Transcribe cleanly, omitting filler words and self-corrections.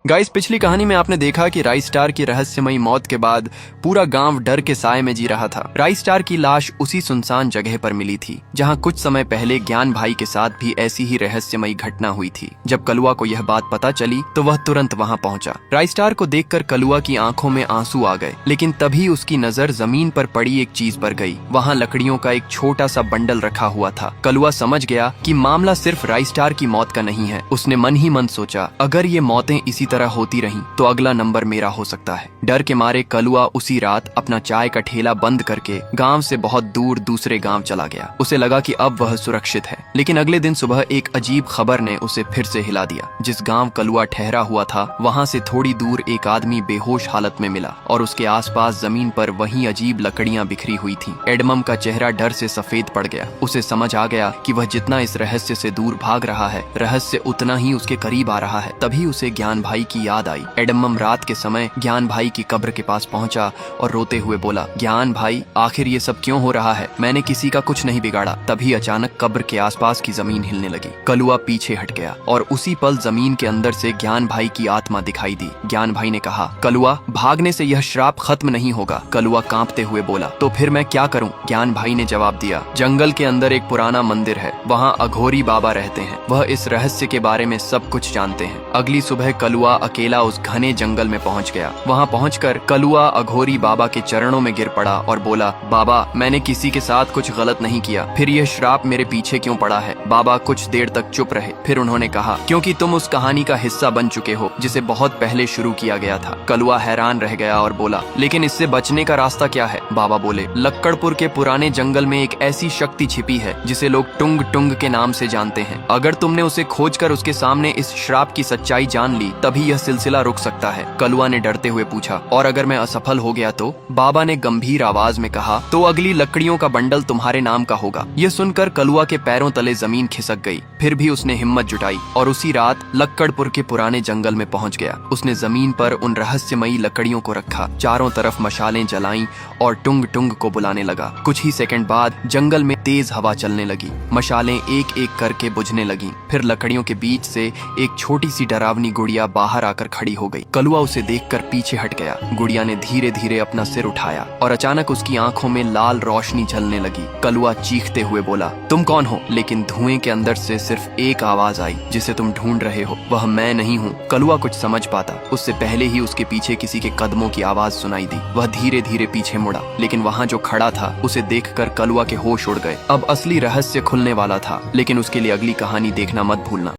Guys, पिछली कहानी में आपने देखा कि राइस स्टार की रहस्यमयी मौत के बाद पूरा गांव डर के साए में जी रहा था। राइस स्टार की लाश उसी सुनसान जगह पर मिली थी जहां कुछ समय पहले ज्ञान भाई के साथ भी ऐसी ही रहस्यमयी घटना हुई थी। जब कलुआ को यह बात पता चली तो वह तुरंत वहां पहुंचा। राइस स्टार को देखकर कलुआ की आंखों में आंसू आ गए, लेकिन तभी उसकी नजर जमीन पर पड़ी एक चीज पर गई। वहां लकड़ियों का एक छोटा सा बंडल रखा हुआ था। कलुआ समझ गया कि मामला सिर्फ राइस स्टार की मौत का नहीं है। उसने मन ही मन सोचा, अगर ये मौतें इसी तरह होती रहीं तो अगला नंबर मेरा हो सकता है। डर के मारे कलुआ उसी रात अपना चाय का ठेला बंद करके गांव से बहुत दूर दूसरे गांव चला गया। उसे लगा कि अब वह सुरक्षित है, लेकिन अगले दिन सुबह एक अजीब खबर ने उसे फिर से हिला दिया। जिस गांव कलुआ ठहरा हुआ था वहां से थोड़ी दूर एक आदमी बेहोश हालत में मिला और उसके आसपास जमीन पर वही अजीब लकड़ियां बिखरी हुई थीं। एडमम का चेहरा डर से सफेद पड़ गया। उसे समझ आ गया कि वह जितना इस रहस्य से दूर भाग रहा है, रहस्य उतना ही उसके करीब आ रहा है। तभी उसे ज्ञान भाई की याद आई। एडमम रात के समय ज्ञान भाई की कब्र के पास पहुंचा और रोते हुए बोला, ज्ञान भाई, आखिर ये सब क्यों हो रहा है? मैंने किसी का कुछ नहीं बिगाड़ा। तभी अचानक कब्र के आसपास की जमीन हिलने लगी। कलुआ पीछे हट गया और उसी पल जमीन के अंदर से ज्ञान भाई की आत्मा दिखाई दी। ज्ञान भाई ने कहा, कलुआ, भागने से यह श्राप खत्म नहीं होगा। कलुआ कांपते हुए बोला, तो फिर मैं क्या करूं? ज्ञान भाई ने जवाब दिया, जंगल के अंदर एक पुराना मंदिर है, वहाँ अघोरी बाबा रहते हैं। वह इस रहस्य के बारे में सब कुछ जानते हैं। अगली सुबह कलुआ अकेला उस घने जंगल में पहुंच गया। वहां पहुंचकर कलुआ अघोरी बाबा के चरणों में गिर पड़ा और बोला, बाबा, मैंने किसी के साथ कुछ गलत नहीं किया, फिर यह श्राप मेरे पीछे क्यों पड़ा है? बाबा कुछ देर तक चुप रहे, फिर उन्होंने कहा, क्योंकि तुम उस कहानी का हिस्सा बन चुके हो जिसे बहुत पहले शुरू किया गया था। कलुआ हैरान रह गया और बोला, लेकिन इससे बचने का रास्ता क्या है? बाबा बोले, लक्कड़पुर के पुराने जंगल में एक ऐसी शक्ति छिपी है जिसे लोग टुंग टुंग के नाम से जानते हैं। अगर तुमने उसे खोजकर उसके सामने इस श्राप की सच्चाई जान ली तभी यह सिलसिला रुक सकता है। कलुआ ने डरते हुए पूछा, और अगर मैं असफल हो गया तो? बाबा ने गंभीर आवाज में कहा, तो अगली लकड़ियों का बंडल तुम्हारे नाम का होगा। यह सुनकर कलुआ के पैरों तले जमीन खिसक गई। फिर भी उसने हिम्मत जुटाई और उसी रात लक्कड़पुर के पुराने जंगल में पहुंच गया। उसने जमीन पर उन रहस्यमयी लकड़ियों को रखा, चारों तरफ मशालें जलाईं और टुंग टुंग को बुलाने लगा। कुछ ही सेकंड बाद जंगल में तेज हवा चलने लगी। मशालें एक एक करके बुझने लगी। फिर लकड़ियों के बीच से एक छोटी सी डरावनी गुड़िया बाहर आकर खड़ी हो गई। कलुआ उसे देखकर पीछे हट गया। गुड़िया ने धीरे धीरे अपना सिर उठाया और अचानक उसकी आंखों में लाल रोशनी झलने लगी। कलुआ चीखते हुए बोला, तुम कौन हो? लेकिन धुएं के अंदर से सिर्फ एक आवाज आई, जिसे तुम ढूंढ रहे हो वह मैं नहीं हूँ। कलुआ कुछ समझ पाता उससे पहले ही उसके पीछे किसी के कदमों की आवाज सुनाई दी। वह धीरे धीरे पीछे मुड़ा, लेकिन वहाँ जो खड़ा था उसे देखकर कलुआ के होश उड़ गए। अब असली रहस्य खुलने वाला था, लेकिन उसके लिए अगली कहानी देखना मत भूलना।